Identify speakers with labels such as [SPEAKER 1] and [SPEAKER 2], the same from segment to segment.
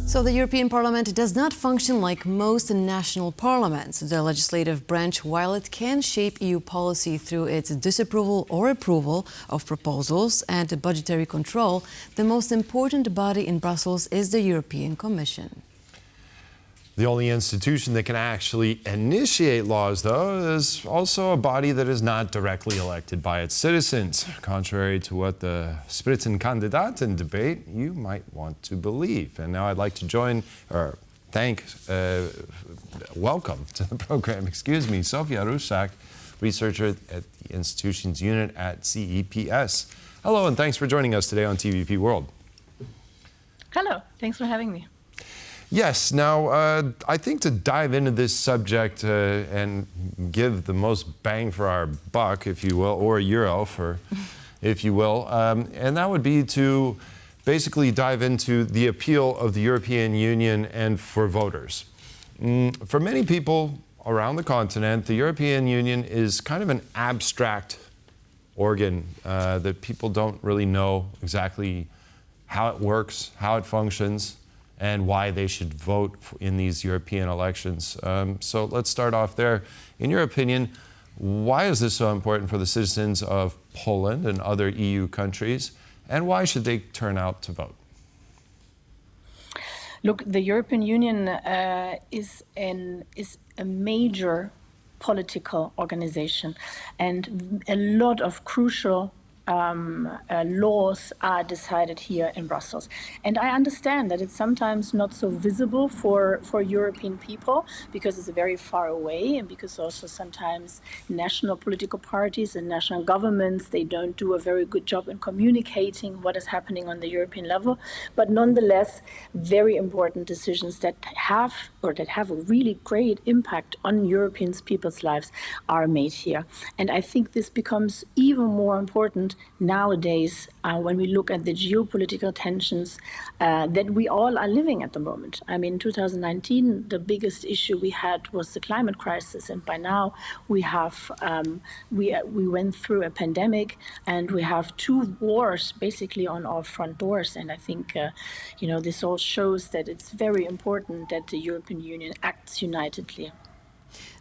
[SPEAKER 1] So the European Parliament does not function like most national parliaments. The legislative branch, while it can shape EU policy through its disapproval or approval of proposals and budgetary control, the most important body in Brussels is the European Commission.
[SPEAKER 2] The only institution that can actually initiate laws, though, is also a body that is not directly elected by its citizens, contrary to what the Spitzenkandidaten debate you might want to believe. And now I'd like to welcome to the program, Sophia Russak, researcher at the institution's unit at CEPS. Hello, and thanks for joining us today on TVP World.
[SPEAKER 3] Hello, thanks for having me.
[SPEAKER 2] Yes. Now, I think to dive into this subject and give the most bang for our buck, if you will, or euro, if you will, and that would be to basically dive into the appeal of the European Union and for voters. For many people around the continent, the European Union is kind of an abstract organ that people don't really know exactly how it works, how it functions, and why they should vote in these European elections. So let's start off there. In your opinion, why is this so important for the citizens of Poland and other EU countries, and why should they turn out to vote?
[SPEAKER 3] Look, the European Union is a major political organization, and a lot of crucial laws are decided here in Brussels. And I understand that it's sometimes not so visible for European people because it's very far away, and because also sometimes national political parties and national governments, they don't do a very good job in communicating what is happening on the European level. But nonetheless, very important decisions that have a really great impact on European people's lives are made here. And I think this becomes even more important nowadays when we look at the geopolitical tensions that we all are living at the moment. I mean, 2019, the biggest issue we had was the climate crisis, and by now we have we went through a pandemic, and we have two wars basically on our front doors. And I think this all shows that it's very important that the European Union acts unitedly.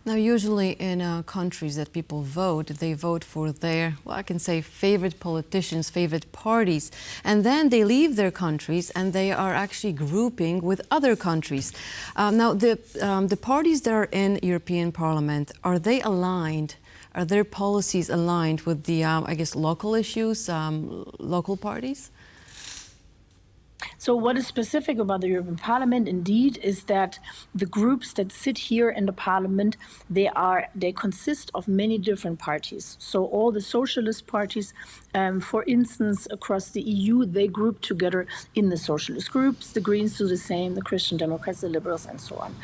[SPEAKER 1] Now, usually in countries that people vote, they vote for their, I can say, favorite politicians, favorite parties, and then they leave their countries and they are actually grouping with other countries. Now, the parties that are in European Parliament, are they aligned? Are their policies aligned with the, local issues, local parties?
[SPEAKER 3] So what is specific about the European Parliament, indeed, is that the groups that sit here in the Parliament, they consist of many different parties. So all the socialist parties, for instance, across the EU, they group together in the socialist groups. The Greens do the same, the Christian Democrats, the Liberals, and so on.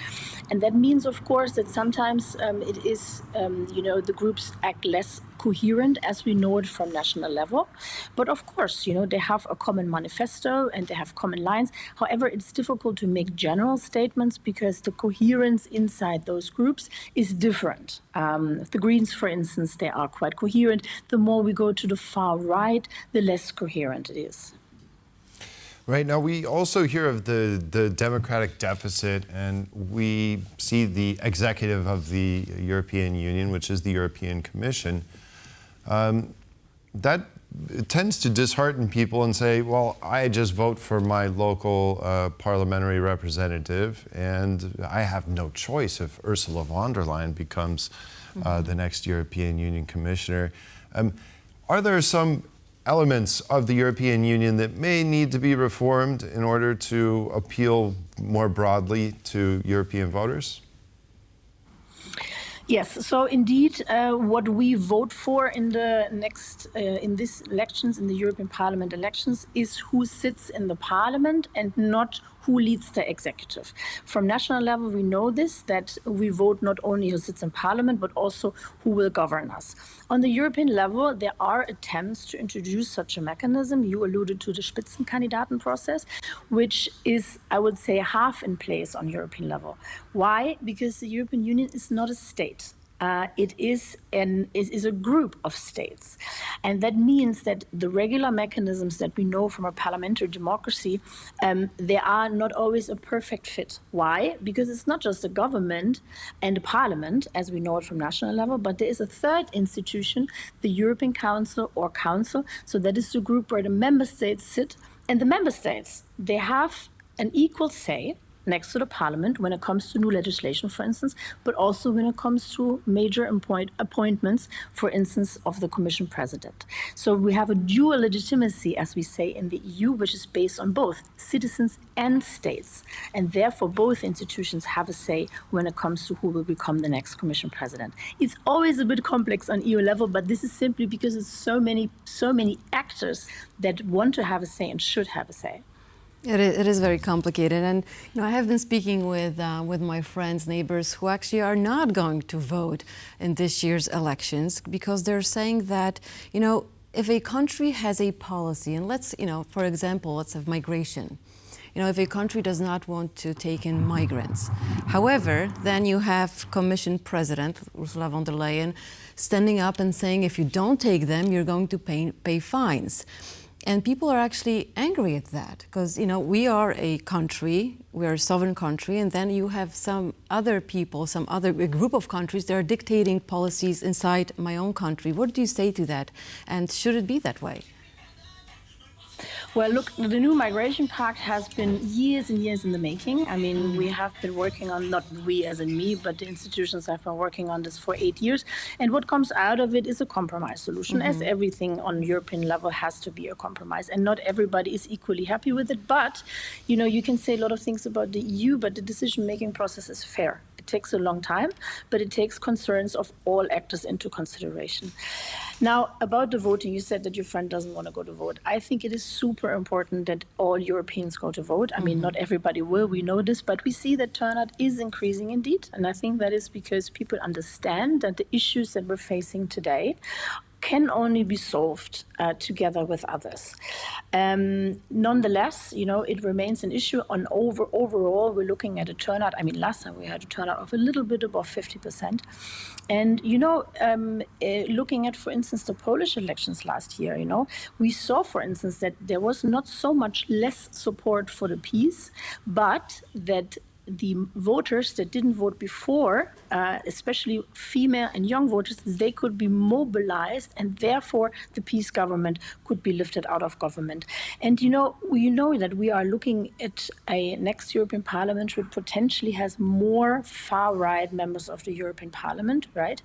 [SPEAKER 3] And that means, of course, that sometimes it is, the groups act less coherent as we know it from national level. But of course, they have a common manifesto and they have common lines. However, it's difficult to make general statements because the coherence inside those groups is different. The Greens, for instance, they are quite coherent. The more we go to the far right, the less coherent it is.
[SPEAKER 2] Right. Now, we also hear of the democratic deficit, and we see the executive of the European Union, which is the European Commission. That tends to dishearten people and say, well, I just vote for my local parliamentary representative, and I have no choice if Ursula von der Leyen becomes the next European Union Commissioner. Are there some elements of the European Union that may need to be reformed in order to appeal more broadly to European voters?
[SPEAKER 3] Yes, so indeed, what we vote for in the in these elections, in the European Parliament elections, is who sits in the Parliament and not who leads the executive. From national level, we know this, that we vote not only who sits in Parliament, but also who will govern us. On the European level, there are attempts to introduce such a mechanism. You alluded to the Spitzenkandidaten process, which is, I would say, half in place on European level. Why? Because the European Union is not a state. it is a group of states. And that means that the regular mechanisms that we know from a parliamentary democracy, they are not always a perfect fit. Why? Because it's not just a government and a parliament, as we know it from national level, but there is a third institution, the European Council or Council. So that is the group where the member states sit. And the member states, they have an equal say next to the parliament when it comes to new legislation, for instance, but also when it comes to major appointments, for instance, of the Commission president. So we have a dual legitimacy, as we say in the EU, which is based on both citizens and states. And therefore, both institutions have a say when it comes to who will become the next Commission president. It's always a bit complex on EU level, but this is simply because it's so many actors that want to have a say and should have a say.
[SPEAKER 1] It is very complicated, and I have been speaking with my friends, neighbors who actually are not going to vote in this year's elections because they're saying that if a country has a policy, and let's for example, let's have migration. If a country does not want to take in migrants, however, then you have Commission President Ursula von der Leyen standing up and saying, if you don't take them, you're going to pay fines. And people are actually angry at that because, we are a country, we are a sovereign country, and then you have some other people, a group of countries that are dictating policies inside my own country. What do you say to that? And should it be that way?
[SPEAKER 3] Well, look, the new migration pact has been years and years in the making. I mean, we have been working on, not we as in me, but the institutions have been working on this for 8 years. And what comes out of it is a compromise solution, as everything on European level has to be a compromise. And not everybody is equally happy with it. But, you can say a lot of things about the EU, but the decision-making process is fair. It takes a long time, but it takes concerns of all actors into consideration. Now, about the voting, you said that your friend doesn't want to go to vote. I think it is super important that all Europeans go to vote. I mean, not everybody will, we know this, but we see that turnout is increasing indeed. And I think that is because people understand that the issues that we're facing today can only be solved together with others. Nonetheless, it remains an issue. Overall, we're looking at a turnout. I mean, last time we had a turnout of a little bit above 50%. And, looking at, for instance, the Polish elections last year, we saw, for instance, that there was not so much less support for the peace, but that the voters that didn't vote before, especially female and young voters, they could be mobilized, and therefore the peace government could be lifted out of government. And we know that we are looking at a next European Parliament which potentially has more far-right members of the European Parliament, right?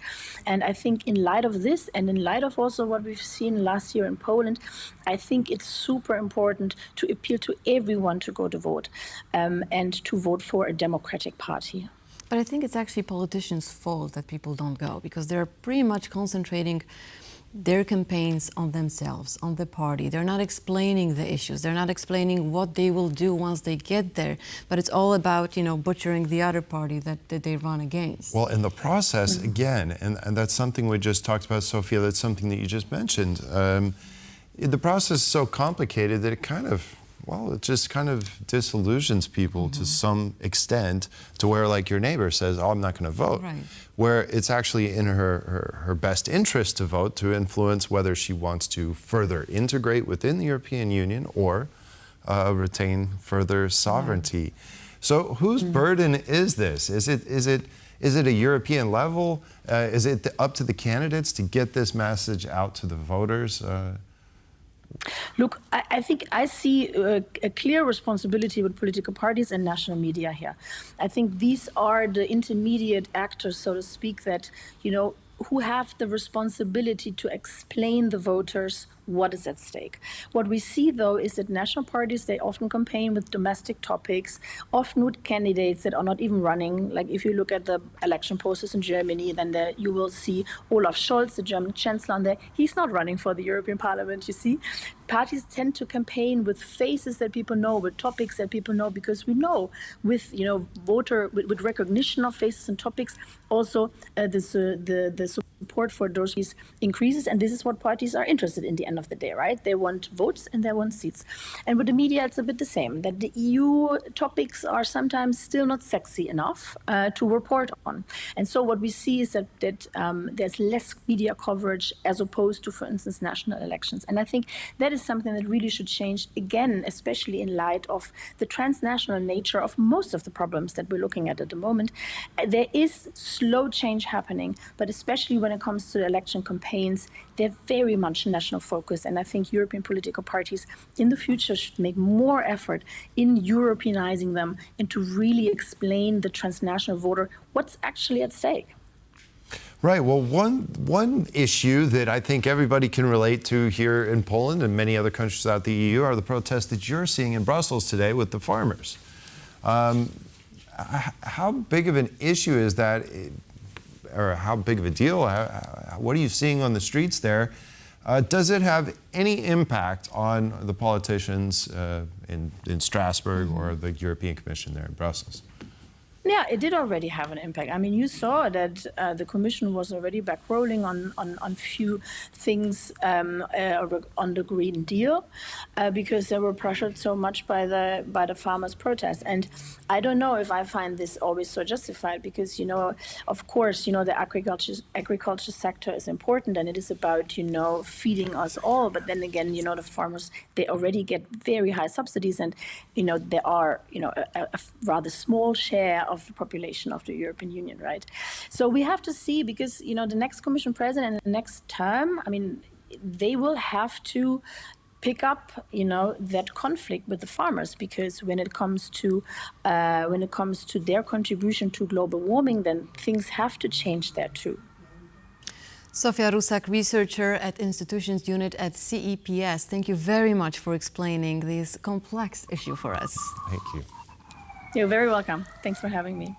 [SPEAKER 3] And I think in light of this, and in light of also what we've seen last year in Poland, I think it's super important to appeal to everyone to go to vote and to vote for a democratic party.
[SPEAKER 1] But I think it's actually politicians' fault that people don't go, because they're pretty much concentrating their campaigns on themselves, on the party. They're not explaining the issues. They're not explaining what they will do once they get there. But it's all about, butchering the other party that they run against.
[SPEAKER 2] Well, in the process, again, and that's something we just talked about, Sophia, that's something that you just mentioned. The process is so complicated that it just kind of disillusions people to some extent, to where, like your neighbor says, oh, I'm not going to vote.
[SPEAKER 1] Right.
[SPEAKER 2] Where it's actually in her best interest to vote, to influence whether she wants to further integrate within the European Union or retain further sovereignty. So whose burden is this? Is it a European level? Is it up to the candidates to get this message out to the voters?
[SPEAKER 3] Look, I think I see a clear responsibility with political parties and national media here. I think these are the intermediate actors, so to speak, that, who have the responsibility to explain the voters what is at stake. What we see, though, is that national parties, they often campaign with domestic topics, often with candidates that are not even running. Like if you look at the election process in Germany, then you will see Olaf Scholz, the German chancellor, on there. He's not running for the European Parliament, you see. Parties tend to campaign with faces that people know, with topics that people know, because we know with, with recognition of faces and topics, also the support for those parties increases, and this is what parties are interested in the end of the day, right? They want votes and they want seats. And with the media, it's a bit the same, that the EU topics are sometimes still not sexy enough to report on. And so what we see is that there's less media coverage as opposed to, for instance, national elections. And I think that is something that really should change again, especially in light of the transnational nature of most of the problems that we're looking at the moment. There is slow change happening, but especially when it comes to election campaigns, they're very much national focused. And I think European political parties in the future should make more effort in Europeanizing them and to really explain the transnational voter what's actually at stake.
[SPEAKER 2] Right. Well, one issue that I think everybody can relate to here in Poland and many other countries throughout the EU are the protests that you're seeing in Brussels today with the farmers. How big of an issue is that, or how big of a deal? What are you seeing on the streets there? Does it have any impact on the politicians in Strasbourg or the European Commission there in Brussels?
[SPEAKER 3] Yeah, it did already have an impact. I mean, you saw that the Commission was already back-rolling on few things on the Green Deal because they were pressured so much by the farmers' protests. And I don't know if I find this always so justified because, of course, the agriculture sector is important and it is about, feeding us all. But then again, the farmers, they already get very high subsidies and, there are, a rather small share of the population of the European Union, right? So we have to see because, the next Commission President in the next term, I mean, they will have to pick up, that conflict with the farmers because when it comes to their contribution to global warming, then things have to change there too.
[SPEAKER 1] Sophia Russack, researcher at Institutions Unit at CEPS. Thank you very much for explaining this complex issue for us.
[SPEAKER 2] Thank you.
[SPEAKER 3] You're very welcome. Thanks for having me.